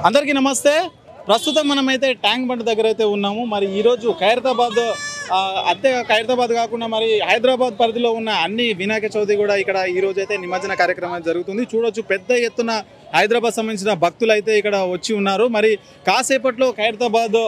అందరికీ నమస్తే. ప్రస్తుతం మనమైతే ట్యాంక్ బండ్ దగ్గర అయితే ఉన్నాము. మరి ఈరోజు ఖైరతాబాద్ అంతే ఖైరతాబాద్ కాకుండా మరి హైదరాబాద్ పరిధిలో ఉన్న అన్ని వినాయక చవితి కూడా ఇక్కడ ఈరోజు అయితే నిమజ్జన కార్యక్రమం జరుగుతుంది. చూడొచ్చు పెద్ద ఎత్తున హైదరాబాద్ సంబంధించిన భక్తులు అయితే ఇక్కడ వచ్చి ఉన్నారు. మరి కాసేపట్లో ఖైరతాబాద్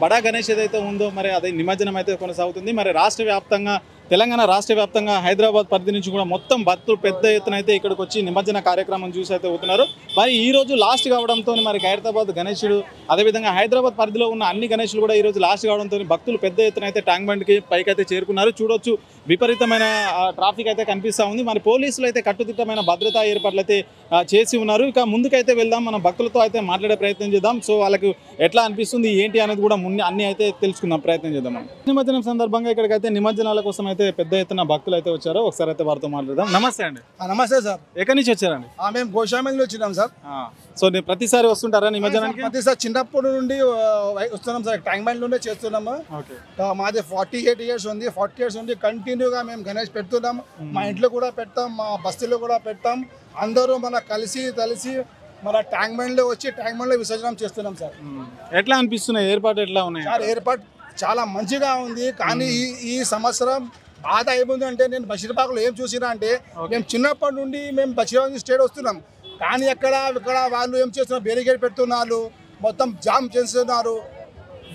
బడా గణేష్ ఏదైతే ఉందో మరి అది నిమజ్జనం అయితే కొనసాగుతుంది. మరి రాష్ట్ర వ్యాప్తంగా తెలంగాణ రాష్ట్ర వ్యాప్తంగా హైదరాబాద్ పరిధి నుంచి కూడా మొత్తం భక్తులు పెద్ద ఎత్తున అయితే ఇక్కడికి వచ్చి నిమజ్జన కార్యక్రమం చూసి అయితే అవుతున్నారు. మరి ఈ రోజు లాస్ట్ కావడంతో మరి ఖైరతాబాద్ గణేశుడు అదేవిధంగా హైదరాబాద్ పరిధిలో ఉన్న అన్ని గణేశులు కూడా ఈ రోజు లాస్ట్ కావడంతో భక్తులు పెద్ద ఎత్తున అయితే ట్యాంక్ బండ్కి పైకైతే చేరుకున్నారు. చూడొచ్చు విపరీతమైన ట్రాఫిక్ అయితే కనిపిస్తూ ఉంది. మరి పోలీసులు అయితే కట్టుదిట్టమైన భద్రతా ఏర్పాట్లు అయితే చేసి ఉన్నారు. ఇక ముందుకైతే వెళ్దాం, మనం భక్తులతో అయితే మాట్లాడే ప్రయత్నం చేద్దాం. సో వాళ్ళకు ఎట్లా అనిపిస్తుంది ఏంటి అనేది కూడా అన్ని అయితే తెలుసుకుందాం ప్రయత్నం చేద్దాం. నిమజ్జనం సందర్భంగా ఇక్కడికైతే నిమజ్జనాల కోసం అయితే పెద్ద ఎత్తున భక్తులు అయితే వచ్చారు. ఒకసారి అయితే వారితో మాట్లాడదాం. నమస్తే అండి. నమస్తే సార్. ఎక్కడి నుంచి వచ్చారండి? మేము గోషామల్ వచ్చినాం సార్. సో ప్రతిసారి వస్తుంటారా నిమజ్జనానికి? ప్రతిసారి చిన్నప్పటి నుండి వస్తున్నాం సార్. ట్యాంక్ బండ్ లోనే చేస్తున్నాము. మాది 48 years ఉంది. 40 years నుండి కంటిన్యూగా మేము గణేష్ పెడుతున్నాము. మా ఇంట్లో కూడా పెడతాం, మా బస్తీలో కూడా పెడతాం. అందరూ మన కలిసి మన ట్యాంక్ బండ్ లో వచ్చి ట్యాంక్ బండ్ లో విసర్జనం చేస్తున్నాం సార్. ఎట్లా అనిపిస్తున్నాయి ఏర్పాటు? ఎట్లా ఉన్నాయి సార్? ఏర్పాటు చాలా మంచిగా ఉంది. కానీ ఈ సంవత్సరం బాధ ఏముంది అంటే, నేను బషీర్బాగ్లో ఏం చూసినా అంటే, మేము చిన్నప్పటి నుండి మేము బషీర్బాగ్ స్టేట్ వస్తున్నాం. కానీ ఇక్కడ వాళ్ళు ఏం చేస్తున్నారు, బ్యారికేడ్ పెడుతున్నారు, మొత్తం జామ్ చేస్తున్నారు.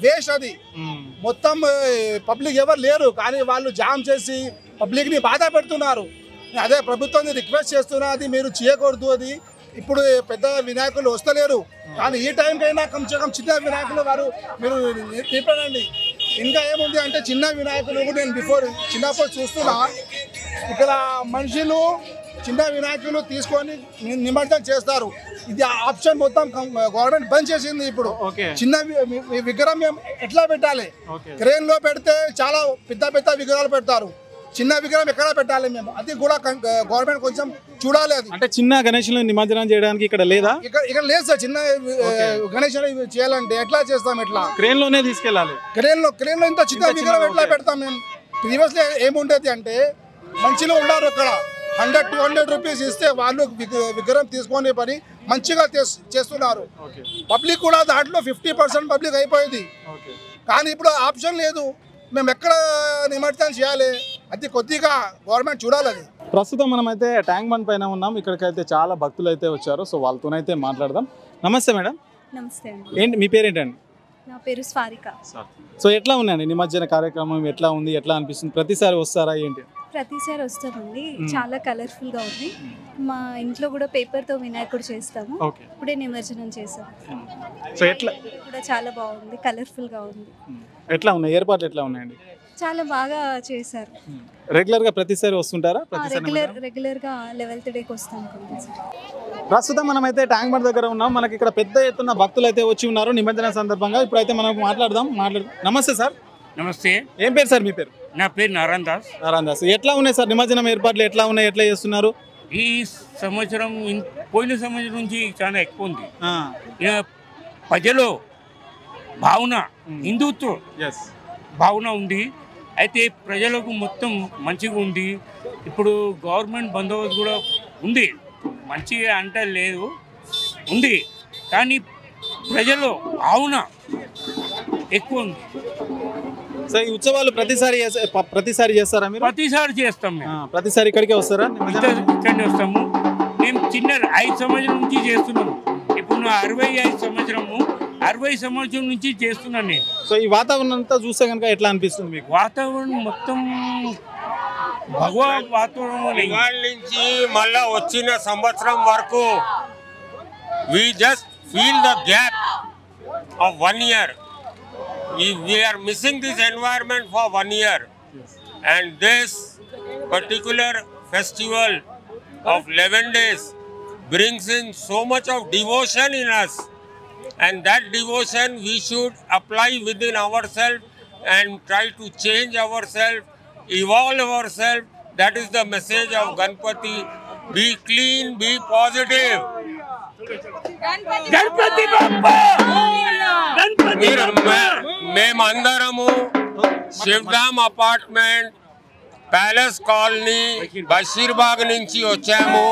వేస్ట్ అది. మొత్తం పబ్లిక్ ఎవరు లేరు కానీ వాళ్ళు జామ్ చేసి పబ్లిక్ని బాధ పెడుతున్నారు. అదే ప్రభుత్వాన్ని రిక్వెస్ట్ చేస్తున్నా, అది మీరు చేయకూడదు. అది ఇప్పుడు పెద్ద వినాయకులు వస్తలేరు కానీ ఈ టైంకైనా కొంచెం చిన్న వినాయకులు వారు మీరు నింపడండి. ఇంకా ఏముంది అంటే, చిన్న వినాయకులు నేను చిన్నప్పుడు చూస్తున్నా, ఇక్కడ మనుషులు చిన్న వినాయకులు తీసుకొని నిమజ్జనం చేస్తారు. ఇది ఆప్షన్ మొత్తం గవర్నమెంట్ బంద్ చేసింది. ఇప్పుడు చిన్న విగ్రహం మేము ఎట్లా పెట్టాలి? క్రేన్ లో పెడితే చాలా పెద్ద విగ్రహాలు పెడతారు. చిన్న విగ్రహం ఎక్కడ పెట్టాలి మేము? అది కూడా గవర్నమెంట్ కొంచెం చూడాలి. అది అంటే చిన్న గణేశులను నిమజ్జనం చేయడానికి ఇక్కడ లేదా? ఇక్కడ లేదు సార్. చిన్న గణేశులు చేయాలంటే ఎట్లా చేస్తాం? ఎట్లా క్రేన్ లోనే తీసుకెళ్ళాలి. క్రేన్ లో ఇంత చిన్న విగ్రహం ఎట్లా పెడతాం మేము? ప్రీవియస్లీ ఏముండేది అంటే, మంచిలో ఉన్నారు అక్కడ 100-200 రూపీస్ ఇస్తే వాళ్ళు విగ్రహం తీసుకొని పని మంచిగా చేస్తున్నారు. పబ్లిక్ కూడా దాంట్లో 50% పబ్లిక్ అయిపోయింది. కానీ ఇప్పుడు ఆప్షన్ లేదు. మేము ఎక్కడ నిమజ్జనం చేయాలి? అది కొద్దిగా గవర్నమెంట్ చూడాలి. అది ప్రస్తుతం మనమైతే ట్యాంక్ బండ్ పైన ఉన్నాం. ఇక్కడికైతే చాలా భక్తులు అయితే వచ్చారు. సో వాళ్ళతోనైతే మాట్లాడదాం. నమస్తే మేడం. నమస్తే అండి. ఏంటి మీ పేరేంటండి? నా పేరు స్వారిక. సో ఎట్లా ఉందండి నిమజ్జన కార్యక్రమం? ఎట్లా ఉంది? ఎట్లా అనిపిస్తుంది? ప్రతిసారి వస్తారా ఏంటి? ప్రతిసారి వస్తామండి. చాలా కలర్ఫుల్గా ఉంది. మా ఇంట్లో కూడా పేపర్తో వినాయకుడు చేస్తాము. ఇప్పుడే నిమజ్జనం చేసాము. సో ఎట్లా కూడా చాలా బాగుంది, కలర్ఫుల్గా ఉంది. ఎట్లా ఉన్నాయి ఏర్పాట్లు? ఎట్లా ఉన్నాయండి? చాలా బాగా చేశారు. రెగ్యులర్గా ప్రతిసారి వస్తుంటారా? రెగ్యులర్గా 11th డేకి వస్తాం. ప్రస్తుతం మనమైతే ట్యాంక్ బండ్ దగ్గర ఉన్నాం. మనకి ఇక్కడ పెద్ద ఎత్తున భక్తులు అయితే వచ్చి ఉన్నారు నిమజ్జన సందర్భంగా. ఇప్పుడైతే మనం మాట్లాడదాం. నమస్తే సార్. నమస్తే. ఏం పేరు సార్ మీ పేరు? నా పేరు నారాయణ దాస్. ఎట్లా ఉన్నాయి సార్ నిమజ్జనం ఏర్పాట్లు? ఎట్లా ఉన్నాయి? ఎట్లా చేస్తున్నారు? ఈ సంవత్సరం పోయిన సంవత్సరం నుంచి చాలా ఎక్కువ ఉంది. ప్రజలు భావన, హిందుత్వ భావన ఉంది. అయితే ప్రజలకు మొత్తం మంచిగా ఉంది. ఇప్పుడు గవర్నమెంట్ బందోబస్తు కూడా ఉంది. మంచిగా అంటే లేదు, ఉంది. కానీ ప్రజలు భావన ఎక్కువ ఉంది. సో ఈ ఉత్సవాలు ప్రతిసారి చేస్తారా మీరు? ప్రతిసారి చేస్తాం మేము. ప్రతిసారి ఇక్కడికే వస్తారా? ఇక్కడనే వస్తాము. మేము చిన్న 5 సంవత్సరం నుంచి చేస్తున్నాము. ఇప్పుడు 65 సంవత్సరము, 60 సంవత్సరం నుంచి చేస్తున్నాను నేను. సో ఈ వాతావరణం అంతా చూస్తే కనుక ఎట్లా అనిపిస్తుంది మీకు? వాతావరణం మొత్తం భగవాన్ వాతావరణం నుంచి మళ్ళా వచ్చిన సంవత్సరం వరకు we just feel the gap of 1 year. We are missing this environment for 1 year. And this particular festival of 11 days brings in so much of devotion in us. And that devotion we should apply within ourselves and try to change ourselves, evolve ourselves. That is the message of Ganpati. Be clean, be positive. Ganpati Bappa! Ganpati Bappa! మేమందరము శివధామ్ apartment, palace colony, Basheerbagh నుంచి వచ్చాము.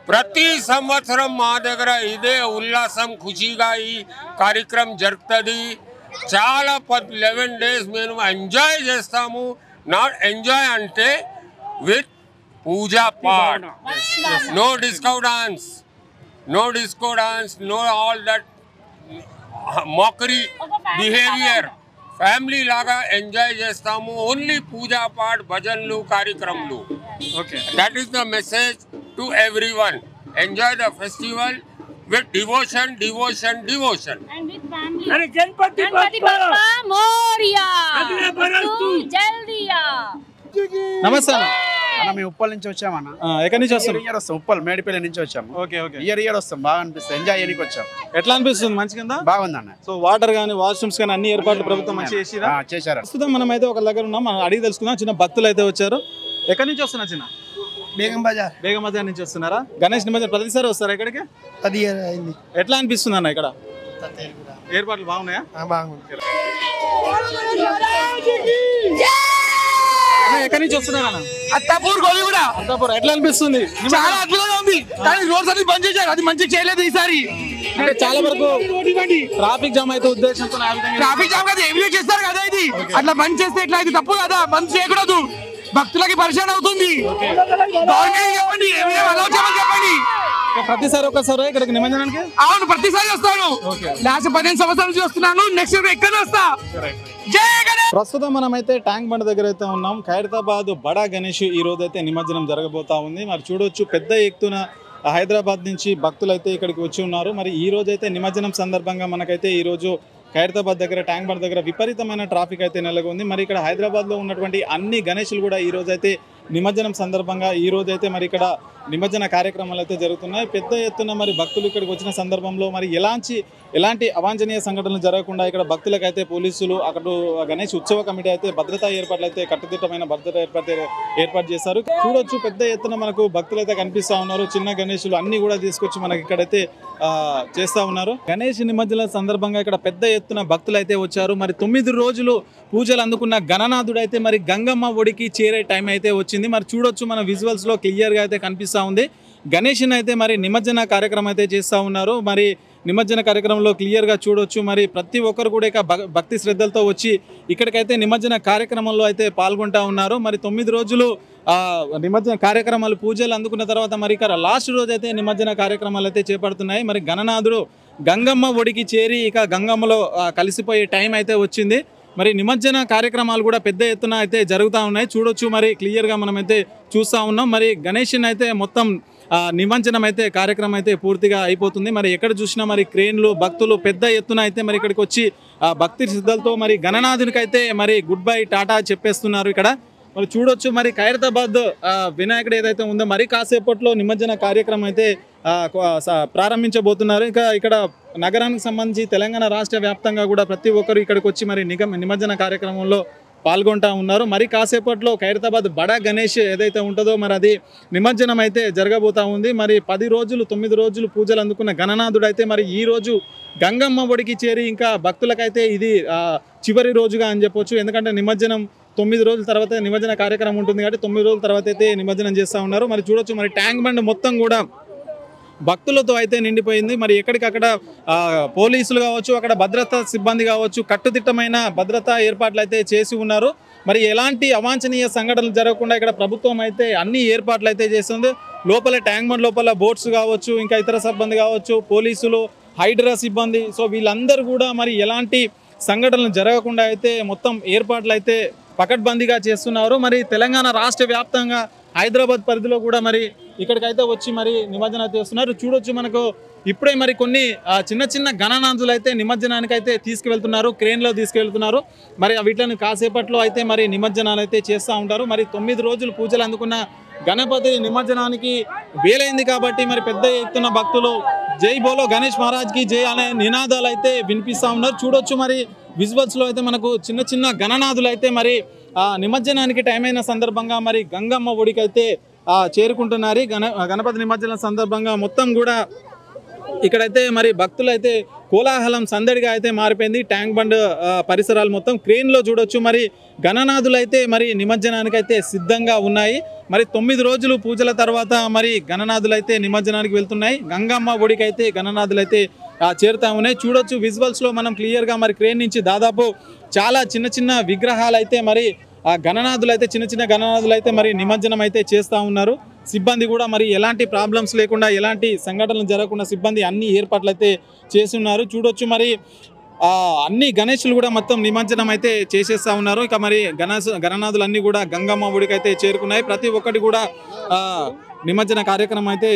ప్రతి సంవత్సరం మా దగ్గర ఇదే ఉల్లాసం ఖుషీగా ఈ కార్యక్రమం జరుగుతుంది. చాలా 11 days మేము ఎంజాయ్ చేస్తాము. నాట్ ఎంజాయ్ అంటే with puja path, no disco dance, no all that mockery behaviour. Family లాగా ఎంజాయ్ చేస్తాము. ఓన్లీ పూజా పాఠ్, భజనలు, కార్యక్రమాలు. That is the message to everyone. Enjoy the festival with devotion. And with family. And Ganpati Bappa Moria. Tu jaldiya. నమస్తే అన్న మేము ఉప్పల్ నుంచి వచ్చామన్న. ఎక్కడి నుంచి వస్తాం? ఇయర్ వస్తాం, ఉప్పల్ మేడిపల్లి నుంచి వచ్చాము. Okay okay. ఇయర్ వస్తాం, బాగా అనిపిస్తుంది, ఎంజాయ్ చేయడానికి వచ్చాం. ఎట్లా అనిపిస్తుంది? మంచిగా బాగుంది అన్న. సో వాటర్ కానీ వాష్రూమ్స్ కానీ అన్ని ఏర్పాట్లు ప్రభుత్వం మంచిగా చేశారు. ప్రస్తుతం మనం అయితే ఒక దగ్గర ఉన్నాం, మనం అడిగి తెలుసుకుందాం. చిన్న భక్తులు అయితే వచ్చారు. ఎక్కడి నుంచి వస్తున్నా? చిన్న బేగం బజార్ నుంచి వస్తున్నారా? గణేష్ నిమజ్జనం ప్రతిసారి వస్తారా ఇక్కడికి? 10 years అయింది. ఎట్లా అనిపిస్తుంది అన్న ఇక్కడ ఏర్పాట్లు బాగున్నాయా? బాగుంది. ఎక్కడి నుంచి వస్తున్నారా? అత్తాపూర్ గోలిగూడ. అత్తాపూర్. ఎట్లా అనిపిస్తుంది? చాలా అద్భుతంగా ఉంది, కానీ రోడ్స్ అన్ని బంద్ చేశారు. అది మంచిగా చేయలేదు ఈసారి. అంటే చాలా వరకు ట్రాఫిక్ జామ్ అయితే ఉద్దేశంతో ట్రాఫిక్ జామ్ కదా ఏమి చేస్తారు కదా, ఇది అట్లా బంద్ చేస్తే ఎట్లా? ఇది తప్పు కదా, బంద్ చేయకూడదు. భక్తులకి పరిచయం అవుతుంది. చెప్పండి, చెప్పండి. ప్రతిసారి ఒక్కసారి ఇక్కడికి నిమజ్జనానికి? అవును, ప్రతిసారి వస్తాను. లాస్ట్ 15 సంవత్సరాల నుంచి వస్తున్నాను. నెక్స్ట్ ఇయర్ ఎక్కడ వస్తా. ప్రస్తుతం మనం అయితే ట్యాంక్ బండ్ దగ్గర అయితే ఉన్నాం. ఖైరతాబాద్ బడా గణేష్ ఈ రోజు అయితే నిమజ్జనం జరగబోతా ఉంది. మరి చూడొచ్చు, పెద్ద ఎత్తున హైదరాబాద్ నుంచి భక్తులు అయితే ఇక్కడికి వచ్చి ఉన్నారు. మరి ఈ రోజు అయితే నిమజ్జనం సందర్భంగా మనకైతే ఈ రోజు ఖైరతాబాద్ దగ్గర ట్యాంక్ బండ్ దగ్గర విపరీతమైన ట్రాఫిక్ అయితే నెలకొంది. మరి ఇక్కడ హైదరాబాద్లో ఉన్నటువంటి అన్ని గణేషులు కూడా ఈ రోజు అయితే నిమజ్జనం సందర్భంగా ఈ రోజు అయితే మరి ఇక్కడ నిమజ్జన కార్యక్రమాలు అయితే జరుగుతున్నాయి. పెద్ద ఎత్తున మరి భక్తులు ఇక్కడికి వచ్చిన సందర్భంలో మరి ఎలాంటి అవాంఛనీయ సంఘటనలు జరగకుండా ఇక్కడ భక్తులకైతే పోలీసులు, అక్కడ గణేష్ ఉత్సవ కమిటీ అయితే భద్రతా ఏర్పాట్లు అయితే కట్టుదిట్టమైన భద్రతా ఏర్పాటు చేశారు. చూడొచ్చు, పెద్ద ఎత్తున మనకు భక్తులు అయితే కనిపిస్తూ ఉన్నారు. చిన్న గణేషులు అన్ని కూడా తీసుకొచ్చి మనకి ఇక్కడైతే చేస్తూ ఉన్నారు. గణేష్ నిమజ్జన సందర్భంగా ఇక్కడ పెద్ద ఎత్తున భక్తులు అయితే వచ్చారు. మరి 9 రోజులు పూజలు అందుకున్న గణనాథుడు అయితే మరి గంగమ్మ ఒడికి చేరే టైం అయితే వచ్చింది. మరి చూడొచ్చు, మన విజువల్స్లో క్లియర్గా అయితే కనిపిస్తూ ఉంది. గణేష్ని అయితే మరి నిమజ్జన కార్యక్రమం అయితే చేస్తూ ఉన్నారు. మరి నిమజ్జన కార్యక్రమంలో క్లియర్గా చూడొచ్చు, మరి ప్రతి ఒక్కరు కూడా ఇక భక్తి శ్రద్ధలతో వచ్చి ఇక్కడికైతే నిమజ్జన కార్యక్రమంలో అయితే పాల్గొంటూ ఉన్నారు. మరి 9 రోజులు నిమజ్జన కార్యక్రమాలు పూజలు అందుకున్న తర్వాత మరి ఇక్కడ లాస్ట్ రోజు అయితే నిమజ్జన కార్యక్రమాలు అయితే చేపడుతున్నాయి. మరి గణనాథుడు గంగమ్మ ఒడికి చేరి ఇక గంగమ్మలో కలిసిపోయే టైం అయితే వచ్చింది. మరి నిమజ్జన కార్యక్రమాలు కూడా పెద్ద ఎత్తున అయితే జరుగుతూ ఉన్నాయి. చూడొచ్చు, మరి క్లియర్గా మనమైతే చూస్తూ ఉన్నాం. మరి గణేష్ని అయితే మొత్తం నిమజ్జనం అయితే కార్యక్రమం అయితే పూర్తిగా అయిపోతుంది. మరి ఎక్కడ చూసినా మరి క్రేన్లు, భక్తులు పెద్ద ఎత్తున అయితే మరి ఇక్కడికి వచ్చి భక్తి సిద్ధలతో మరి గణనాథునికి అయితే మరి గుడ్ బై టాటా చెప్పేస్తున్నారు ఇక్కడ. మరి చూడొచ్చు, మరి ఖైరతాబాద్ వినాయకుడు ఏదైతే ఉందో మరి కాసేపట్లో నిమజ్జన కార్యక్రమం అయితే ప్రారంభించబోతున్నారు. ఇంకా ఇక్కడ నగరానికి సంబంధించి తెలంగాణ రాష్ట్ర వ్యాప్తంగా కూడా ప్రతి ఒక్కరు ఇక్కడికి వచ్చి మరి నిమజ్జన కార్యక్రమంలో పాల్గొంటూ ఉన్నారు. మరి కాసేపట్లో ఖైరతాబాద్ బడా గణేష్ ఏదైతే ఉంటుందో మరి అది నిమజ్జనం అయితే జరగబోతూ ఉంది. మరి 10 రోజులు 9 రోజులు పూజలు అందుకున్న గణనాథుడు అయితే మరి ఈ రోజు గంగమ్మ ఒడికి చేరి ఇంకా భక్తులకైతే ఇది చివరి రోజుగా అని చెప్పొచ్చు. ఎందుకంటే నిమజ్జనం 9 రోజుల తర్వాత నిమజ్జన కార్యక్రమం ఉంటుంది కాబట్టి 9 రోజుల తర్వాత అయితే నిమజ్జనం చేస్తూ ఉన్నారు. మరి చూడొచ్చు, మరి ట్యాంక్ బండ్ మొత్తం కూడా భక్తులతో అయితే నిండిపోయింది. మరి ఎక్కడికక్కడ పోలీసులు కావచ్చు, అక్కడ భద్రతా సిబ్బంది కావచ్చు, కట్టుదిట్టమైన భద్రతా ఏర్పాట్లు అయితే చేసి ఉన్నారు. మరి ఎలాంటి అవాంఛనీయ సంఘటనలు జరగకుండా ఇక్కడ ప్రభుత్వం అయితే అన్ని ఏర్పాట్లు అయితే చేస్తుంది. లోపల ట్యాంక్ బండ్ లోపల బోట్స్ కావచ్చు, ఇంకా ఇతర సిబ్బంది కావచ్చు, పోలీసులు, హైడ్రా సిబ్బంది, సో వీళ్ళందరూ కూడా మరి ఎలాంటి సంఘటనలు జరగకుండా అయితే మొత్తం ఏర్పాట్లు అయితే పకడ్బందీగా చేస్తున్నారు. మరి తెలంగాణ రాష్ట్ర వ్యాప్తంగా హైదరాబాద్ పరిధిలో కూడా మరి ఇక్కడికైతే వచ్చి మరి నిమజ్జనం చేస్తున్నారు. చూడొచ్చు, మనకు ఇప్పుడే మరి కొన్ని చిన్న చిన్న గణనాథులు అయితే నిమజ్జనానికి అయితే తీసుకువెళ్తున్నారు, క్రేన్లో తీసుకువెళ్తున్నారు. మరి వీటిని కాసేపట్లో అయితే మరి నిమజ్జనాలు అయితే చేస్తూ ఉంటారు. మరి 9 రోజులు పూజలు అందుకున్న గణపతి నిమజ్జనానికి వేలైంది కాబట్టి మరి పెద్ద ఎత్తున భక్తులు జై బోలో గణేష్ మహారాజ్కి జై అనే నినాదాలు అయితే వినిపిస్తూ ఉన్నారు. చూడొచ్చు, మరి విజువల్స్లో అయితే మనకు చిన్న చిన్న గణనాథులు అయితే మరి నిమజ్జనానికి టైం అయిన సందర్భంగా మరి గంగమ్మ ఒడికి అయితే చేరుకుంటున్నారు. గణపతి నిమజ్జనం సందర్భంగా మొత్తం కూడా ఇక్కడైతే మరి భక్తులు అయితే కోలాహలం సందడిగా అయితే మారిపోయింది. ట్యాంక్ బండ్ పరిసరాలు మొత్తం క్రేన్లో చూడొచ్చు. మరి గణనాథులు అయితే మరి నిమజ్జనానికి అయితే సిద్ధంగా ఉన్నాయి. మరి 9 రోజులు పూజల తర్వాత మరి గణనాథులు అయితే నిమజ్జనానికి వెళ్తున్నాయి. గంగమ్మ గుడికి అయితే గణనాథులు అయితే చేరుతా ఉన్నాయి. చూడొచ్చు విజువల్స్లో మనం క్లియర్గా మరి క్రేన్ నుంచి దాదాపు చాలా చిన్న చిన్న విగ్రహాలు అయితే మరి ఆ గణనాథులు అయితే చిన్న చిన్న గణనాథులు అయితే మరి నిమజ్జనం అయితే చేస్తూ ఉన్నారు. సిబ్బంది కూడా మరి ఎలాంటి ప్రాబ్లమ్స్ లేకుండా ఎలాంటి సంఘటనలు జరగకుండా సిబ్బంది అన్ని ఏర్పాట్లు అయితే చేస్తున్నారు. చూడొచ్చు మరి అన్ని గణేషులు కూడా మొత్తం నిమజ్జనం అయితే చేసేస్తూ ఉన్నారు. ఇక మరి గణనాథులు అన్నీ కూడా గంగమ్మ గుడికి అయితే చేరుకున్నాయి. ప్రతి ఒక్కటి కూడా నిమజ్జన కార్యక్రమం అయితే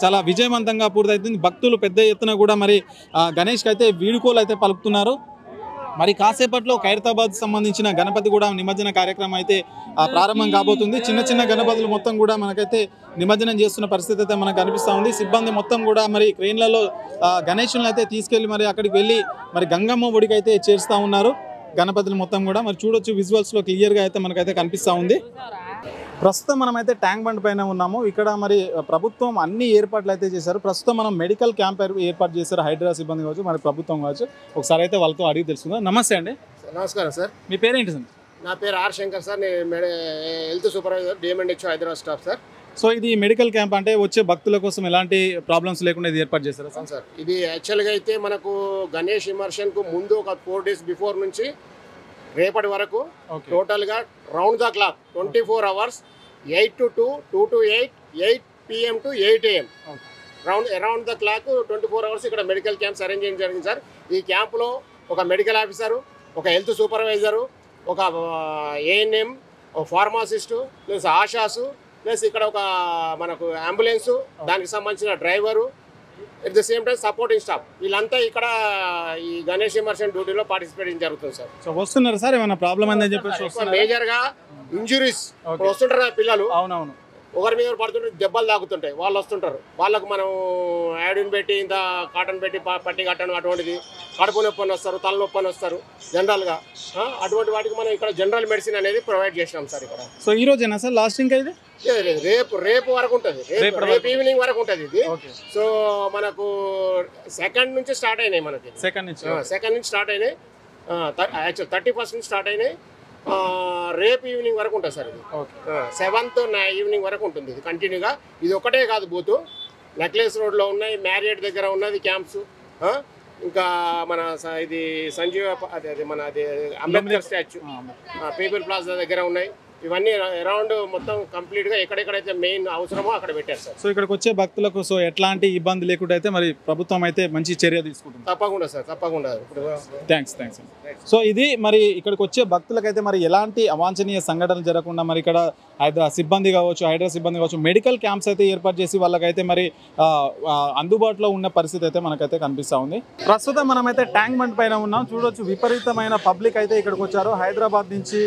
చాలా విజయవంతంగా పూర్తవుతుంది. భక్తులు పెద్ద ఎత్తున కూడా మరి గణేష్కి అయితే వీడుకోలు అయితే పలుకుతున్నారు. మరి కాసేపట్లో ఖైరతాబాద్ సంబంధించిన గణపతి కూడా నిమజ్జన కార్యక్రమం అయితే ప్రారంభం కాబోతుంది. చిన్న చిన్న గణపతులు మొత్తం కూడా మనకైతే నిమజ్జనం చేస్తున్న పరిస్థితి అయితే మనకు కనిపిస్తూ ఉంది. సిబ్బంది మొత్తం కూడా మరి క్రేన్లలో గణేషులను అయితే తీసుకెళ్లి మరి అక్కడికి వెళ్ళి మరి గంగమ్మ ఒడికి అయితే చేరుస్తూ ఉన్నారు గణపతులు మొత్తం కూడా. మరి చూడొచ్చు విజువల్స్లో క్లియర్గా అయితే మనకైతే కనిపిస్తూ ఉంది. ప్రస్తుతం మనమైతే ట్యాంక్ బండ్ పైన ఉన్నాము. ఇక్కడ మరి ప్రభుత్వం అన్ని ఏర్పాట్లు అయితే చేశారు. ప్రస్తుతం మనం మెడికల్ క్యాంప్ ఏర్పాటు చేశారు. హైదరాబాద్ సిబ్బంది కావచ్చు మరి ప్రభుత్వం కావచ్చు. ఒకసారి అయితే వాళ్ళతో అడిగి తెలుసుకుందాం. నమస్తే అండి. నమస్కారం సార్. మీ పేరేంటి సార్? నా పేరు ఆర్ శంకర్ సార్. నేను health supervisor DM and HO Hyderabad staff sir. So ఇది మెడికల్ క్యాంప్ అంటే వచ్చే భక్తుల కోసం ఎలాంటి ప్రాబ్లమ్స్ లేకుండా ఇది ఏర్పాటు చేశారు సార్? ఇది యాక్చువల్గా అయితే మనకు గణేష్ ఇమర్షన్కు ముందు ఒక 4 days బిఫోర్ నుంచి రేపటి వరకు టోటల్గా round the clock 24 hours 8 to 2, 2 to 8, 8 PM to 8 AM around the clock 24 hours ఇక్కడ మెడికల్ క్యాంప్స్ అరేంజ్ చేయడం జరిగింది సార్. ఈ క్యాంపులో ఒక మెడికల్ ఆఫీసరు, ఒక హెల్త్ సూపర్వైజరు, ఒక ఏఎన్ఎం, ఒక ఫార్మాసిస్టు ప్లస్ ఆశాసు ప్లస్ ఇక్కడ ఒక మనకు అంబులెన్సు, దానికి సంబంధించిన driver, at the same time supporting staff, వీళ్ళంతా ఇక్కడ ఈ గణేష్ ఇమర్షన్ డ్యూటీలో పార్టిసిపేట్ జరుగుతుంది సార్. సో వస్తున్నారు సార్, ఏమైనా ప్రాబ్లం అని చెప్పేసి మేజర్గా ఇంజురీస్ వస్తుంటారు కదా పిల్లలు, అవునవును, ఒకరి మీద పడుతుంటే దెబ్బలు తాగుతుంటాయి, వాళ్ళు వస్తుంటారు. వాళ్ళకు మనం యాడిన్ పెట్టి ఇంత కాటన్ పెట్టి పట్టి కట్టడం అటువంటిది, కడుపు నొప్పి అని వస్తారు, తలనొప్పి అని వస్తారు జనరల్గా. అటువంటి వాటికి మనం ఇక్కడ జనరల్ మెడిసిన్ అనేది ప్రొవైడ్ చేసినాం సార్ ఇక్కడ. సో ఈ రోజేనా సార్ లాస్ట్ ఇంకా ఇది? రేపు వరకు ఉంటుంది, రేపు ఈవినింగ్ వరకు ఉంటుంది ఇది. సో మనకు 2nd నుంచి స్టార్ట్ అయినాయి, మనకి 2nd నుంచి స్టార్ట్ అయినాయి, యాక్చువల్ 31st నుంచి స్టార్ట్ అయినాయి. రేపు ఈవినింగ్ వరకు ఉంటుంది సార్ ఇది. 7th ఈవినింగ్ వరకు ఉంటుంది ఇది కంటిన్యూగా. ఇది ఒకటే కాదు, బూతు నెక్లెస్ రోడ్లో ఉన్నాయి, మ్యారియట్ దగ్గర ఉన్నది క్యాంప్స్, ఇంకా మన ఇది సంజీవ అది మన అది అంబేద్కర్ స్టాచ్యూ, పీపుల్ ప్లాజా దగ్గర ఉన్నాయి. ఇవన్నీ అరౌండ్ మొత్తం కంప్లీట్గా ఎక్కడెక్కడైతే మెయిన్ అవసరమో అక్కడ పెట్టారు సార్. సో ఇక్కడికి వచ్చే భక్తులకు సో ఎట్లాంటి ఇబ్బంది లేకుండా అయితే మరి ప్రభుత్వం అయితే మంచి చర్య తీసుకుంటుంది. తప్పకుండా సార్, తప్పకుండా. థ్యాంక్స్. సో ఇది మరి ఇక్కడికి వచ్చే భక్తులకైతే మరి ఎలాంటి అవాంఛనీయ సంఘటనలు జరగకుండా మరి ఇక్కడ సిబ్బంది కావచ్చు, హైదరాబాద్ సిబ్బంది కావచ్చు, మెడికల్ క్యాంప్స్ అయితే ఏర్పాటు చేసి వాళ్ళకైతే మరి అందుబాటులో ఉన్న పరిస్థితి అయితే మనకైతే కనిపిస్తూ ఉంది. ప్రస్తుతం మనమైతే ట్యాంక్ బండ్ పైన ఉన్నాం. చూడొచ్చు విపరీతమైన పబ్లిక్ అయితే ఇక్కడికి వచ్చారు. హైదరాబాద్ నుంచి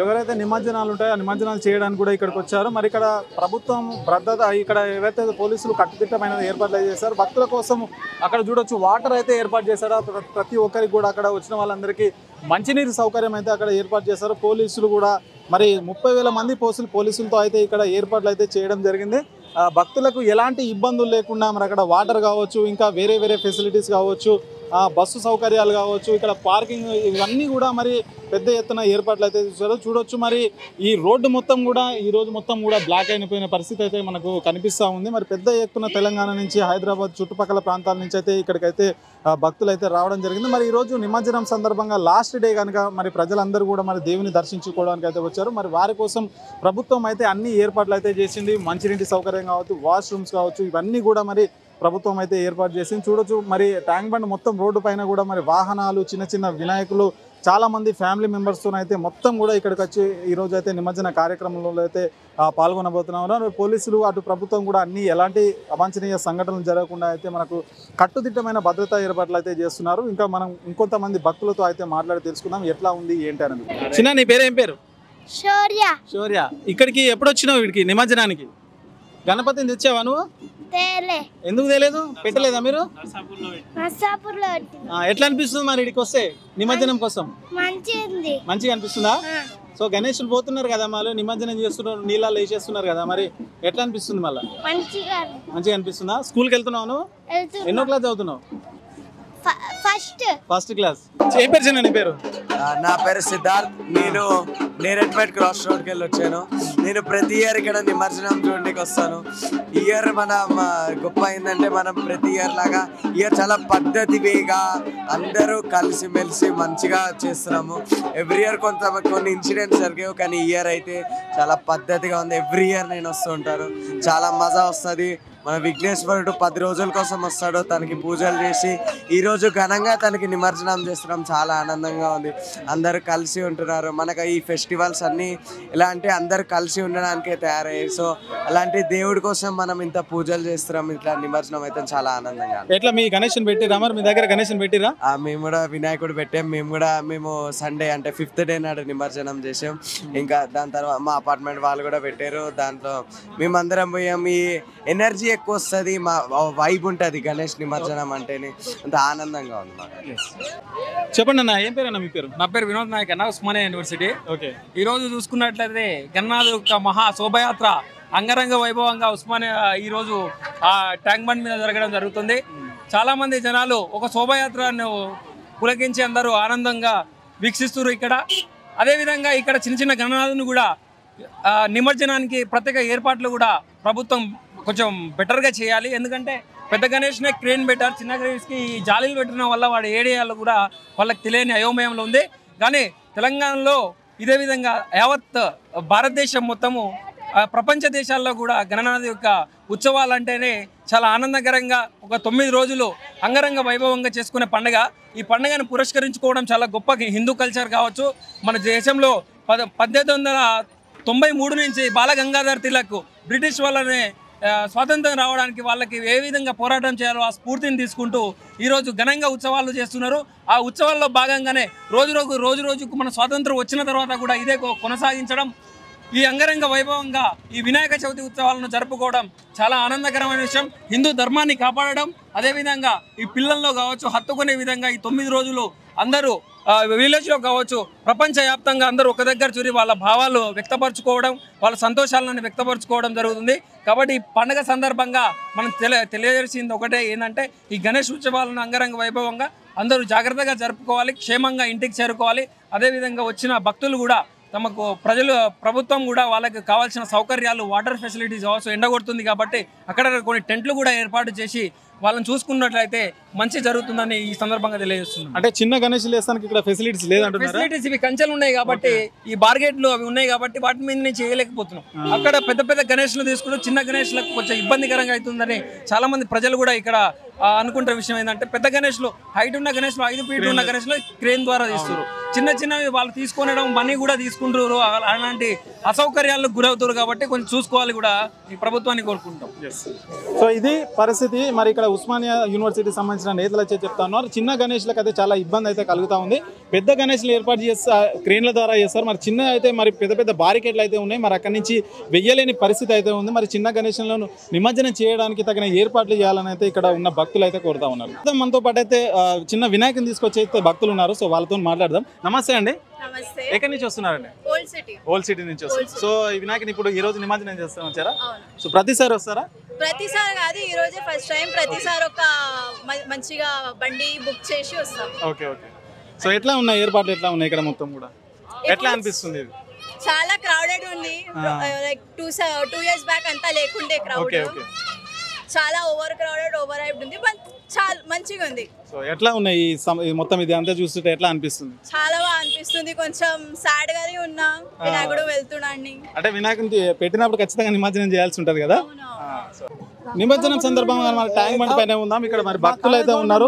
ఎవరైతే నిమజ్జనాలు ఉంటాయో ఆ నిమజ్జనాలు చేయడానికి కూడా ఇక్కడికి వచ్చారు. మరి ఇక్కడ ప్రభుత్వం భద్రత, ఇక్కడ ఏవైతే పోలీసులు కట్టుదిట్టమైన ఏర్పాట్లు చేశారు భక్తుల కోసం. అక్కడ చూడొచ్చు వాటర్ అయితే ఏర్పాటు చేశారు. ప్రతి ఒక్కరికి కూడా అక్కడ వచ్చిన వాళ్ళందరికీ మంచినీరు సౌకర్యం అయితే అక్కడ ఏర్పాటు చేశారు. పోలీసులు కూడా మరి 30,000 మంది పోలీసులతో అయితే ఇక్కడ ఏర్పాట్లు అయితే చేయడం జరిగింది. భక్తులకు ఎలాంటి ఇబ్బందులు లేకుండా మరి అక్కడ వాటర్ కావచ్చు, ఇంకా వేరే ఫెసిలిటీస్ కావచ్చు, బస్సు సౌకర్యాలు కావచ్చు, ఇక్కడ పార్కింగ్, ఇవన్నీ కూడా మరి పెద్ద ఎత్తున ఏర్పాట్లు అయితే చూసారు. చూడొచ్చు మరి ఈ రోడ్డు మొత్తం కూడా ఈ రోజు మొత్తం కూడా బ్లాక్ అయిపోయిన పరిస్థితి అయితే మనకు కనిపిస్తూ ఉంది. మరి పెద్ద ఎత్తున తెలంగాణ నుంచి, హైదరాబాద్ చుట్టుపక్కల ప్రాంతాల నుంచి అయితే ఇక్కడికైతే భక్తులు అయితే రావడం జరిగింది. మరి ఈరోజు నిమజ్జనం సందర్భంగా లాస్ట్ డే కనుక మరి ప్రజలందరూ కూడా మరి దేవుని దర్శించుకోవడానికి అయితే వచ్చారు. మరి వారి కోసం ప్రభుత్వం అయితే అన్ని ఏర్పాట్లు అయితే చేసింది. మంచినీటి సౌకర్యం కావచ్చు, వాష్రూమ్స్ కావచ్చు, ఇవన్నీ కూడా మరి ప్రభుత్వం అయితే ఏర్పాటు చేసింది. చూడొచ్చు మరి ట్యాంక్ బండ్ మొత్తం రోడ్డు పైన కూడా మరి వాహనాలు, చిన్న చిన్న వినాయకులు, చాలామంది ఫ్యామిలీ మెంబర్స్తో అయితే మొత్తం కూడా ఇక్కడికి వచ్చి ఈరోజు అయితే నిమజ్జన కార్యక్రమంలో అయితే పాల్గొనబోతున్నారు. పోలీసులు అటు ప్రభుత్వం కూడా అన్ని ఎలాంటి అవాంఛనీయ సంఘటనలు జరగకుండా అయితే మనకు కట్టుదిట్టమైన భద్రతా ఏర్పాట్లు అయితే చేస్తున్నారు. ఇంకా మనం ఇంకొంతమంది భక్తులతో అయితే మాట్లాడి తెలుసుకుందాం ఎట్లా ఉంది ఏంటి అనేది. చిన్న నీ పేరు ఏం పేరు? శౌర్య. ఇక్కడికి ఎప్పుడు వచ్చినావు? వీడికి నిమజ్జనానికి గణపతిని తెచ్చావా నువ్వు? ఎందుకు తెలియదు? పెట్టలేదా మీరు? నర్సాపూర్లో ఎట్లా అనిపిస్తుంది మరి ఇక్కడికి వస్తే నిమజ్జనం కోసం? మంచిగా అనిపిస్తుందా? సో గణేషులు పోతున్నారు కదా, మళ్ళీ నిమజ్జనం చేస్తున్నారు, నీళ్ళలో వేసేస్తున్నారు కదా, మరి ఎట్లా అనిపిస్తుంది? మళ్ళీ మంచిగా అనిపిస్తుందా? స్కూల్కి వెళ్తున్నావు నువ్వు? ఎన్నో క్లాస్ చదువుతున్నావు? First class. ఏ పేరు చిన్న నీ పేరు? నా పేరు సిద్ధార్థ్. నేను నేరెడ్మెట్ క్రాస్ రోడ్కి వెళ్ళి వచ్చాను. నేను ప్రతి ఇయర్ ఇక్కడ నిమజ్జనం చూడడానికి వస్తాను. ఇయర్ మన గొప్ప ఏంటంటే మనం ప్రతి ఇయర్ లాగా ఇయర్ చాలా పద్ధతిగా అందరూ కలిసిమెలిసి మంచిగా చేస్తున్నాము. ఎవ్రీ ఇయర్ కొన్ని ఇన్సిడెంట్స్ జరిగావు, కానీ ఇయర్ అయితే చాలా పద్ధతిగా ఉంది. ఎవ్రీ ఇయర్ నేను వస్తూ ఉంటాను, చాలా మజా వస్తుంది. మన విఘ్నేశ్వరుడు 10 రోజుల కోసం వస్తాడు, తనకి పూజలు చేసి ఈరోజు ఘనంగా తనకి నిమజ్జనం చేస్తున్నాం. చాలా ఆనందంగా ఉంది, అందరూ కలిసి ఉంటున్నారు. మనకు ఈ ఫెస్టివల్స్ అన్నీ ఎలా అంటే అందరు కలిసి ఉండడానికే తయారయ్యాయి. సో అలాంటి దేవుడి కోసం మనం ఇంత పూజలు చేస్తున్నాం, ఇట్లా నిమజ్జనం అయితే చాలా ఆనందంగా. ఎట్లా మీ గణేశన్ పెట్టిరా? మరి మీ దగ్గర గణేశన్ పెట్టిరా? మేము కూడా వినాయకుడు పెట్టాం. మేము సండే అంటే 5th డే నాడు నిమజ్జనం చేసాం. ఇంకా దాని తర్వాత మా అపార్ట్మెంట్ వాళ్ళు కూడా పెట్టారు. దాంట్లో మేమందరం పోయాం. ఈ ఎనర్జీ ఎక్కువ వస్తుంది, మా వైబ్ ఉంటుంది గణేష్ నిమజ్జనం అంటేనే, అంత ఆనందంగా ఉంది మాకు. చెప్పండి అన్న, ఏం పేరు అన్న మీ పేరు? నా పేరు వినోద్ నాయక్ అన్న, ఉస్మానియా యూనివర్సిటీ. ఓకే. ఈ రోజు చూసుకున్నట్లయితే గణనాథ్ యొక్క మహా శోభయాత్ర అంగరంగ వైభవంగా ఉస్మానియా ఈరోజు ఆ ట్యాంక్ బండ్ మీద జరగడం జరుగుతుంది. చాలా మంది జనాలు ఒక శోభయాత్రను పులకించి అందరూ ఆనందంగా వీక్షిస్తున్నారు ఇక్కడ. అదేవిధంగా ఇక్కడ చిన్న చిన్న గణనాథుని కూడా నిమజ్జనానికి ప్రత్యేక ఏర్పాట్లు కూడా ప్రభుత్వం కొంచెం బెటర్గా చేయాలి. ఎందుకంటే పెద్ద గణేష్నే క్రేన్ పెట్టారు, చిన్న గణేష్కి జాలీలు పెట్టడం వల్ల వాడు ఏరియాలో కూడా వాళ్ళకి తెలియని అయోమయంలో ఉంది. కానీ తెలంగాణలో ఇదే విధంగా యావత్ భారతదేశం మొత్తము ప్రపంచ దేశాల్లో కూడా గణనాథ్ యొక్క ఉత్సవాలు అంటేనే చాలా ఆనందకరంగా ఒక 9 రోజులు అంగరంగ వైభవంగా చేసుకునే పండుగ. ఈ పండుగను పురస్కరించుకోవడం చాలా గొప్ప హిందూ కల్చర్ కావచ్చు. మన దేశంలో 1893 నుంచి బాలగంగాధర్ తిలక్ బ్రిటిష్ వాళ్ళనే స్వాతంత్రం రావడానికి వాళ్ళకి ఏ విధంగా పోరాటం చేయాలో ఆ స్ఫూర్తిని తీసుకుంటూ ఈరోజు ఘనంగా ఉత్సవాలు చేస్తున్నారు. ఆ ఉత్సవాల్లో భాగంగానే రోజు రోజుకు మన స్వాతంత్రం వచ్చిన తర్వాత కూడా ఇదే కొనసాగించడం, ఈ అంగరంగ వైభవంగా ఈ వినాయక చవితి ఉత్సవాలను జరుపుకోవడం చాలా ఆనందకరమైన విషయం. హిందూ ధర్మాన్ని కాపాడడం, అదేవిధంగా ఈ పిల్లల్లో కావచ్చు హత్తుకునే విధంగా ఈ 9 రోజులు అందరూ విలేజ్లో కావచ్చు ప్రపంచవ్యాప్తంగా అందరూ ఒక దగ్గర చూరి వాళ్ళ భావాలు వ్యక్తపరచుకోవడం, వాళ్ళ సంతోషాలను వ్యక్తపరచుకోవడం జరుగుతుంది. కాబట్టి ఈ పండుగ సందర్భంగా మనం తెలియజేసింది ఒకటే ఏంటంటే ఈ గణేష్ ఉత్సవాలను అంగరంగ వైభవంగా అందరూ జాగ్రత్తగా జరుపుకోవాలి, క్షేమంగా ఇంటికి చేరుకోవాలి. అదేవిధంగా వచ్చిన భక్తులు కూడా తమకు ప్రభుత్వం కూడా వాళ్ళకి కావాల్సిన సౌకర్యాలు, వాటర్ ఫెసిలిటీస్ కావచ్చు, ఎండగొడుతుంది కాబట్టి అక్కడ కొన్ని టెంట్లు కూడా ఏర్పాటు చేసి వాళ్ళని చూసుకున్నట్లయితే మంచి జరుగుతుందని ఈ సందర్భంగా తెలియజేస్తున్నాం. అంటే చిన్న గణేషులు వేస్తానికి ఇక్కడ ఫెసిలిటీస్ లేదంటున్నారు. ఫెసిలిటీస్ ఇవి కంచెలు ఉన్నాయి కాబట్టి, ఈ బార్గేట్లు అవి ఉన్నాయి కాబట్టి వాటి మీద నేను చేయలేకపోతున్నాం. అక్కడ పెద్ద గణేష్లు తీసుకుంటూ చిన్న గణేష్లకు కొంచెం ఇబ్బందికరంగా అవుతుందని చాలా మంది ప్రజలు కూడా ఇక్కడ అనుకుంటున్న విషయం ఏంటంటే పెద్ద గణేష్లు హైట్ ఉన్న గణేష్లు 5 ఫీట్ ఉన్న గణేష్లు క్రేన్ ద్వారా తీస్తారు, చిన్నవి వాళ్ళు తీసుకునడం మనీ కూడా తీసుకుంటారు, అలాంటి అసౌకర్యాలకు గురవుతారు. కాబట్టి కొంచెం చూసుకోవాలి కూడా ఈ ప్రభుత్వాన్ని కోరుకుంటాం. సో ఇది పరిస్థితి. మరి ఇక్కడ ఉస్మానియా యూనివర్సిటీ సంబంధించిన నేతలు అయితే చెప్తా ఉన్నారు, చిన్న గణేష్లకు అయితే చాలా ఇబ్బంది అయితే కలుగుతూ ఉంది. పెద్ద గణేష్లు ఏర్పాటు చేస్తా క్రేన్ల ద్వారా చేస్తారు, మరి చిన్న అయితే మరి పెద్ద బారికేట్లు అయితే ఉన్నాయి, మరి అక్కడి నుంచి వెయ్యలేని పరిస్థితి అయితే ఉంది. మరి చిన్న గణేష్లను నిమజ్జనం చేయడానికి తగిన ఏర్పాట్లు చేయాలని అయితే ఇక్కడ ఉన్న భక్తులు అయితే కోరుతా ఉన్నారు. మనతో పాటు అయితే చిన్న వినాయకుని తీసుకొచ్చి అయితే భక్తులు ఉన్నారు, సో వాళ్ళతో మాట్లాడదాం. నమస్తే అండి. నమస్తే. ఎక్కడి నుంచి వస్తున్నారండి? ఓల్డ్ సిటీ నుంచి వస్తారు. సో ఈ వినాయకుని ఇప్పుడు ఈ రోజు నిమజ్జనం చేస్తాం వచ్చారా? సో ప్రతిసారి వస్తారా? ప్రతిసారి కాదు, ఈ రోజే ఫస్ట్ టైం. ప్రతిసారి ఒక మంచిగా బండి బుక్ చేసి వస్తాం. ఓకే. సో ఎట్లా ఉన్నాయి ఏర్పాట్లు, ఎట్లా ఉన్నాయి ఇక్కడ మొత్తం కూడా, ఎట్లా అనిపిస్తుంది? చాలా క్రౌడెడ్ ఉంది. లైక్ 2 years బ్యాక్ అంతా లేకుండే క్రౌడ్. చాలా ఓవర్ క్రౌడెడ్, ఓవర్ హైప్డ్ ఉంది, బట్ చాలా మంచిగా ఉంది. సో ఎట్లా ఉన్నాయి మొత్తం ఇది అంతా చూస్తుంటే ఎట్లా అనిపిస్తుంది? చాలా బాగా అనిపిస్తుంది. కొంచెం సాడ్ గానే ఉన్నా, వినాయకుడు వెళ్తున్నాడు అంటే వినాయకుని పెట్టినప్పుడు ఖచ్చితంగా నిమజ్జనం చేయాల్సి ఉంటది కదా. నిమజ్జనం సందర్భంగా మన ట్యాంక్ బండ్ పైన ఉందాం. ఇక్కడ మరి భక్తులు అయితే ఉన్నారు,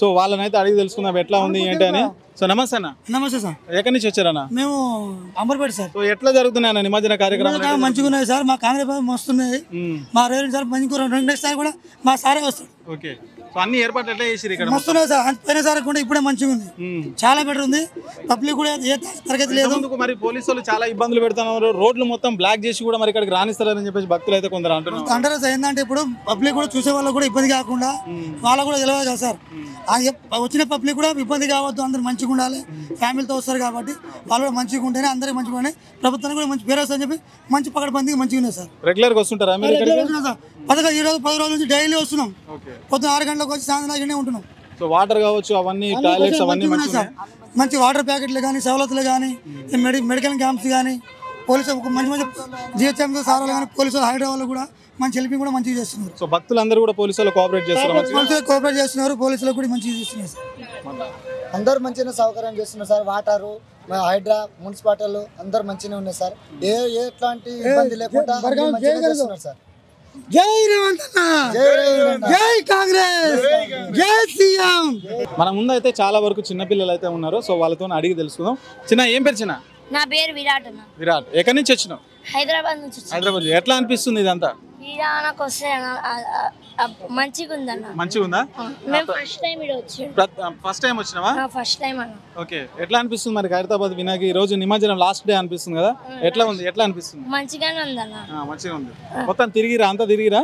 సో వాళ్ళనైతే అడిగి తెలుసుకుందాం ఎట్లా ఉంది ఏంటి అని. సో నమస్తే అన్న. నమస్తే సార్. ఎక్కడి నుంచి వచ్చారన్న? మేము అంబర్పేట సార్. సో ఎట్లా జరుగుతున్నాయి అన్న నిమజ్జన కార్యక్రమం? మంచిగా ఉన్నాయి సార్, మా కాంగ్రెస్ మస్తున్నాయి. మా రేవంత్ సార్ మంచిగా నెక్స్ట్ సార్ కూడా మా సారే వస్తాడు. ఓకే. సో అన్ని ఏర్పాట్లు ఎట్లా చేసిరు ఇక్కడ? మస్తు సార్, పోయినసారి కూడా ఇప్పుడే మంచిగా ఉంది, చాలా బెటర్ ఉంది. పబ్లిక్ కూడా ఏ తరగతి లేదు. మరి పోలీసులు చాలా ఇబ్బందులు పెడుతున్నారు, రోడ్లు మొత్తం బ్లాక్ చేసి కూడా మరి ఇక్కడికి రానిస్తారని చెప్పేసి భక్తులు అయితే కొందరు అంటారు సార్. ఏంటంటే ఇప్పుడు పబ్లిక్ కూడా చూసే వాళ్ళకి కూడా ఇబ్బంది కాకుండా వాళ్ళకు కూడా తెలియదు కదా సార్. వచ్చిన పబ్లిక్ కూడా ఇబ్బంది కావద్దు, అందరూ మంచిగా ఉండాలి, ఫ్యామిలీతో వస్తారు కాబట్టి వాళ్ళు కూడా మంచిగా ఉంటేనే అందరికి మంచిగా ఉన్నాయి, ప్రభుత్వానికి కూడా మంచి పేరు వస్తుందని చెప్పి మంచి పకడ్బందీగా మంచిగా ఉన్నాయి సార్. రెగ్యులర్ గా వస్తుంటారా మీరు? ఈ రోజు 10 రోజుల నుంచి డైలీ వస్తున్నాం, పొద్దున 6 గంటలకు వచ్చి సాయంత్రం ఉంటున్నాం. సో వాటర్ కావచ్చు, అవన్నీ టాయిలెట్స్ అవన్నీ సార్, మంచి వాటర్ ప్యాకెట్లు కానీ, సవలతులు కానీ, మెడికల్ క్యాంప్స్ కానీ, పోలీసు మంచి మంచి జిహెచ్ఎం సార్లు కానీ, పోలీసులు హైదరాబాద్ కూడా మంచి హెల్పింగ్ కూడా మంచిగా చేస్తున్నారు. సో భక్తులందరూ కూడా పోలీసులు కోఆపరేట్ చేస్తున్నారు, పోలీసులు కూడా మంచిగా చేస్తున్నారు సార్. అందరూ మంచిగా సౌకర్యం చేస్తున్నారు సార్. వాటరు, హైడ్రా, మున్సిపాలిటీలు అందరూ మంచిగా ఉన్నాయి సార్. ఎట్లాంటి ఇబ్బంది లేకుండా చేస్తున్నారు సార్. జై రేవంత్ అన్న, జై కాంగ్రెస్, జై సీఎం. మన ముందు అయితే చాలా వరకు చిన్న పిల్లలు అయితే ఉన్నారు, సో వాళ్ళతో అడిగి తెలుసుకుందాం. చిన్న ఏం పేరు? చిన్న నా పేరు విరాట్ అన్న. విరాట్, ఎక్కడి నుంచి వచ్చినావు? హైదరాబాద్ నుంచి. హైదరాబాద్. ఎట్లా అనిపిస్తుంది ఇదంతా? నాకు వస్తే మంచిగా ఉందన్న. మంచిగా ఉందా? మేము ఫస్ట్ టైం ఇక్కడ వచ్చాం. ఫస్ట్ టైం వచ్చినావా? ఫస్ట్ టైం అన్న. ఓకే, ఎట్లా అనిపిస్తుంది మరి ఖైరతాబాద్ వినాయక ఈ రోజు నిమజ్జనం లాస్ట్ డే అనిపిస్తుంది కదా, ఎట్లా ఉంది? ఎట్లా అనిపిస్తుంది? మంచిగానే ఉందన్న. మంచిగా ఉంది. మొత్తం తిరిగిరా? అంతా తిరిగిరా?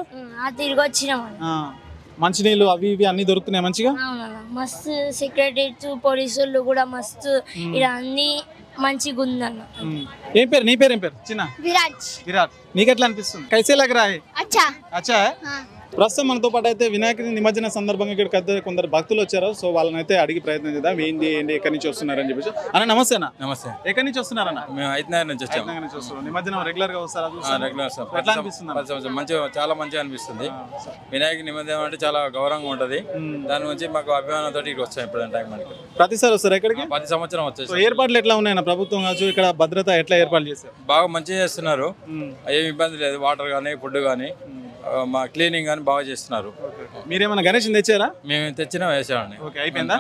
తిరిగి వచ్చినాం. మంచినీళ్ళు అవి ఇవి అన్ని దొరుకుతున్నాయి మంచిగా? మస్తు సెక్రటరీ పోలీసులు కూడా మస్తు ఇక్కడ అన్ని మంచిగా ఉందన్న. ఏం పేరు? నీ పేరు ఏం పేరు? చిన్న విరాట్. విరాట్, నీకు ఎట్లా అనిపిస్తుంది? కైసే లగ్ రహా హై? అచ్చా. అచ్చా. ప్రస్తుతం మనతో పాటు అయితే వినాయకుడి నిమజ్జన సందర్భంగా ఇక్కడ కొందరు భక్తులు వచ్చారు, సో వాళ్ళని అయితే అడిగి ప్రయత్నం చేద్దాం. ఏంటి ఎక్కడి నుంచి వస్తున్నారని చెప్పేసి. అన్న నమస్తే అన్న. నమస్తే. ఎక్కడి నుంచి వస్తున్నారన్న? మేము హైదరాబాద్ నుంచి వచ్చాము. నిమజ్జనం రెగ్యులర్ గా వస్తారా? Regular sir. ఎట్లా అనిపిస్తుంది? మంచిగా, చాలా మంచిగా అనిపిస్తుంది. వినాయక నిమజ్జనం అంటే చాలా గౌరవంగా ఉంటది, దాని నుంచి మాకు అభిమానంతో ఇక్కడ వచ్చాం. ఇప్పుడు టైం మనకి ప్రతిసారి వస్తారు ఇక్కడికి? 10 సంవత్సరం వచ్చేసి. ఏర్పాట్లు ఎట్లా ఉన్నాయన్న ప్రభుత్వం కావచ్చు, ఇక్కడ భద్రత ఎట్లా ఏర్పాట్లు చేస్తారు? బాగా మంచిగా చేస్తున్నారు, ఏమి ఇబ్బంది లేదు. వాటర్ కానీ, ఫుడ్ కానీ, మా క్లీనింగ్ కానీ బాగా చేస్తున్నారు. మీరేమైనా గణేష్ తెచ్చారా? మేము తెచ్చినా వేసామండి. ఓకే, అయిపోయిందా?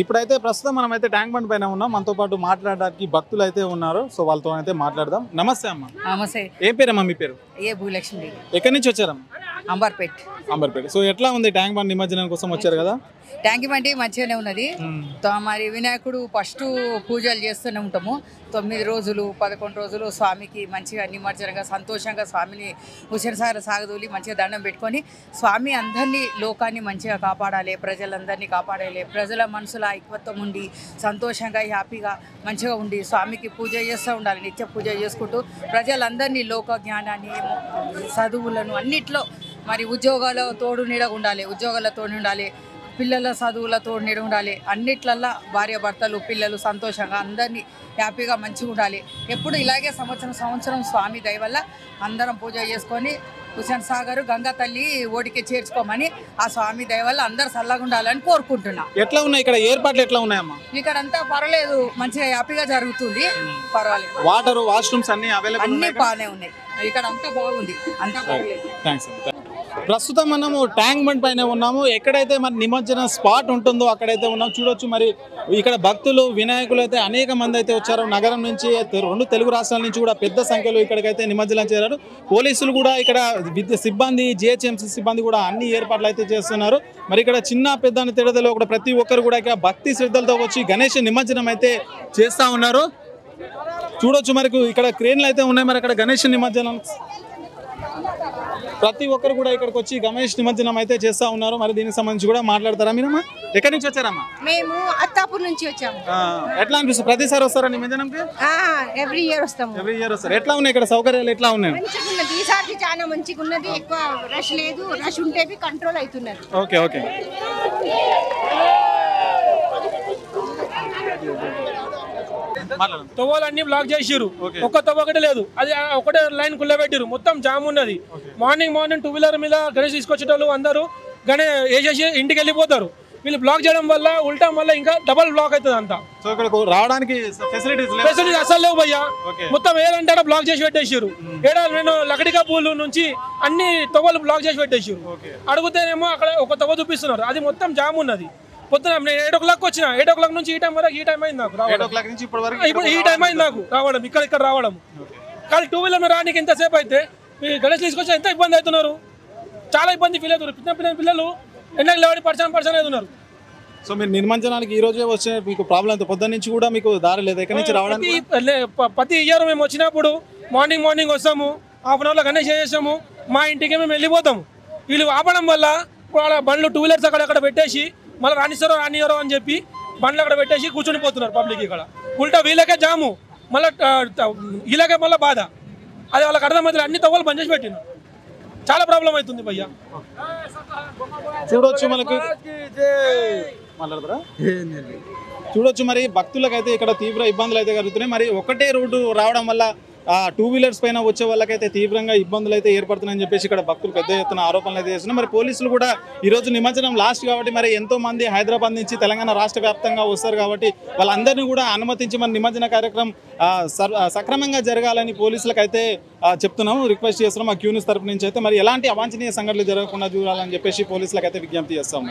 ఇప్పుడైతే ప్రస్తుతం మనం అయితే ట్యాంక్ బండ్ పైన ఉన్నాం. మనతో పాటు మాట్లాడడానికి భక్తులు అయితే ఉన్నారు, సో వాళ్ళతో అయితే మాట్లాడదాం. నమస్తే అమ్మ. నమస్తే. ఏం పేరమ్మా మీ పేరు? ఏ భూలక్ష్మి. ఎక్కడి నుంచి వచ్చారమ్మా? అంబర్పేట్. అంబర్పేట్. సో ఎట్లా ఉంది ట్యాంక్ బండ్ నిమజ్జనం కోసం వచ్చారు కదా? ట్యాంక్ బండి మంచిగానే ఉన్నది. మరి వినాయకుడు ఫస్ట్ పూజలు చేస్తూనే ఉంటాము. 9 రోజులు 11 రోజులు స్వామికి మంచిగా నిమజ్జనంగా సంతోషంగా స్వామిని హుసేన్ సాగర్ సాగదూలి మంచిగా దండం పెట్టుకొని స్వామి అందరినీ లోకాన్ని మంచిగా కాపాడాలి, ప్రజలందరినీ కాపాడాలి, ప్రజల మనసుల ఐక్యత్వం ఉండి సంతోషంగా హ్యాపీగా మంచిగా ఉండి స్వామికి పూజ చేస్తూ ఉండాలి. నిత్య పూజ చేసుకుంటూ ప్రజలందరినీ లోక జ్ఞానాన్ని, చదువులను అన్నిట్లో మరి ఉద్యోగాల తోడు నీడగా ఉండాలి, ఉద్యోగాల తోడు ఉండాలి, పిల్లల చదువులతో నీడ ఉండాలి, అన్నిట్లల్లో భార్య భర్తలు పిల్లలు సంతోషంగా అందరినీ హ్యాపీగా మంచిగా ఉండాలి. ఎప్పుడు ఇలాగే సంవత్సరం స్వామి దయ వల్ల అందరం పూజ చేసుకొని హుసేన్ సాగర్ గంగా తల్లి ఓడికి చేర్చుకోమని ఆ స్వామి దయ వల్ల అందరు చల్లగా ఉండాలని కోరుకుంటున్నా. ఎట్లా ఉన్నాయి ఇక్కడ ఏర్పాట్లు? ఎట్లా ఉన్నాయమ్మా? ఇక్కడ అంతా పర్వాలేదు, మంచిగా హ్యాపీగా జరుగుతుంది, పర్వాలేదు. వాటర్, వాష్రూమ్స్ అన్ని అవైలబుల్ అన్ని బాగానే ఉన్నాయి, ఇక్కడ అంతా బాగుంది, అంతా పర్వాలేదు. థ్యాంక్స్. ప్రస్తుతం మనము ట్యాంక్ బండ్ పైన ఉన్నాము. ఎక్కడైతే మరి నిమజ్జన స్పాట్ ఉంటుందో అక్కడైతే ఉన్నాం. చూడొచ్చు మరి ఇక్కడ భక్తులు, వినాయకులు అయితే అనేక మంది అయితే వచ్చారు. నగరం నుంచి 2 తెలుగు రాష్ట్రాల నుంచి కూడా పెద్ద సంఖ్యలో ఇక్కడికైతే నిమజ్జనం చేరారు. పోలీసులు కూడా ఇక్కడ సిబ్బంది, జిహెచ్ఎంసీ సిబ్బంది కూడా అన్ని ఏర్పాట్లు అయితే చేస్తున్నారు. మరి ఇక్కడ చిన్న పెద్ద అని తేడాలో కూడా ప్రతి ఒక్కరు కూడా ఇక్కడ భక్తి శ్రద్ధలతో వచ్చి గణేష్ నిమజ్జనం అయితే చేస్తూ ఉన్నారు. చూడొచ్చు మరి ఇక్కడ క్రేన్లు అయితే ఉన్నాయి. మరి అక్కడ గణేష్ నిమజ్జనం ప్రతి ఒక్కరు కూడా ఇక్కడికి వచ్చి గణేష్ నిమజ్జనం అయితే చేస్తా ఉన్నారు. మరి దీనికి సంబంధించి కూడా మాట్లాడతారా మీరమ్మా? ఎక్కడి నుంచి వచ్చారమ్మా? మేము అత్తాపూర్ నుంచి వచ్చాము. ఎట్లా అనిపిస్తుంది? ప్రతిసారి వస్తారా నిమజ్జనంకి? ఎవ్రీ ఇయర్ వస్తాము. ఎవ్రీ ఇయర్ వస్తారు. ఎట్లా ఉన్నాయి ఇక్కడ సౌకర్యాలు? ఎట్లా ఉన్నాయి? మంచిగా ఉన్నది, ఈసారి చాలా మంచిగా ఉన్నది. ఎక్కువ రష్ లేదు, రష్ ఉంటే కంట్రోల్ అవుతున్నది. Okay okay. తవ్వాలన్నీ బ్లాక్ చేసిరు, ఒక్క తవ్వ ఒకటి లేదు, అది ఒకటే లైన్ కుల్లబెట్టిరు, మొత్తం జామ్ ఉన్నది. మార్నింగ్ 2 వీలర్ మీద గణేష్ తీసుకొచ్చేటోళ్ళు అందరూ వేసేసి ఇంటికి వెళ్ళిపోతారు. వీళ్ళు బ్లాక్ చేయడం వల్ల ఉల్టా వల్ల ఇంకా డబల్ బ్లాక్ అవుతుంది అంతా. సో ఇక్కడ రావడానికి ఫెసిలిటీస్ అసలు లేవు భయ్యా. మొత్తం ఏదంటే బ్లాక్ చేసి పెట్టేసారు. నేను లకడికా పూలు నుంచి అన్ని తవ్వలు బ్లాక్ చేసి పెట్టేసారు. అడుగుతేనేమో అక్కడ ఒక తవ్వ చూపిస్తున్నారు, అది మొత్తం జామ్ ఉన్నది. పొద్దున నేను 8 o'clock వచ్చిన, 8 o'clock నుంచి ఈ టైం వరకు ఈ టైం అయింది నాకు ఇప్పుడు ఈ టైం అయింది నాకు రావడం, ఇక్కడ రావడం. కానీ 2 వీలర్ రావడానికి ఎంతసేపు అయితే గణేష్ తీసుకొచ్చి ఎంత ఇబ్బంది అవుతున్నారు, చాలా ఇబ్బంది ఫీల్ అవుతారు. పిల్లలు ఎండకు లేవడి పర్సన్ అయితే ఉన్నారు. సో మీరు నిమజ్జనానికి ఈ రోజే వచ్చే మీకు ప్రాబ్లం అయితే పొద్దున్న నుంచి కూడా మీకు దారి లేదు ఎక్కడి నుంచి రావడానికి? ప్రతి ఇయర్ మేము వచ్చినప్పుడు మార్నింగ్ వస్తాము, హాఫ్ అన్ అవర్లో గణేష్ చేసాము, మా ఇంటికి మేము వెళ్ళిపోతాము. వీళ్ళు ఆపడం వల్ల వాళ్ళ బండ్లు 2 వీలర్స్ అక్కడ పెట్టేసి మళ్ళీ రానియరో అని చెప్పి బండ్లు అక్కడ పెట్టేసి కూర్చొని పోతున్నారు పబ్లిక్. ఇక్కడ ఉల్టా వీళ్ళకే జాము, మళ్ళీ వీళ్ళకే మళ్ళీ బాధ. అది వాళ్ళకి అర్థమవుతుంది. అన్ని తవ్వలు బంద్ చేసి పెట్టినారు. చాలా ప్రాబ్లం అవుతుంది భయ్యా. చూడొచ్చు మనకు చూడొచ్చు మరి భక్తులకైతే ఇక్కడ తీవ్ర ఇబ్బందులు అయితే కలుగుతున్నాయి. మరి ఒకటే రోడ్డు రావడం వల్ల 2 వీలర్స్ పైన వచ్చే వాళ్ళకైతే తీవ్రంగా ఇబ్బందులు అయితే ఏర్పడుతున్నాయని చెప్పేసి ఇక్కడ భక్తులు పెద్ద ఎత్తున ఆరోపణలు అయితే చేస్తున్నారు. మరి పోలీసులు కూడా ఈరోజు నిమజ్జనం లాస్ట్ కాబట్టి మరి ఎంతో మంది హైదరాబాద్ నుంచి తెలంగాణ రాష్ట్ర వ్యాప్తంగా వస్తారు కాబట్టి వాళ్ళందరినీ కూడా అనుమతించి మరి నిమజ్జన కార్యక్రమం సక్రమంగా జరగాలని పోలీసులకు అయితే చెప్తున్నాము, రిక్వెస్ట్ చేస్తున్నాం. ఆ క్యూ న్యూస్ తరపు నుంచి అయితే మరి ఎలాంటి అవాంఛనీయ సంఘటనలు జరగకుండా చూడాలని చెప్పేసి పోలీసులకు అయితే విజ్ఞప్తి చేస్తాం.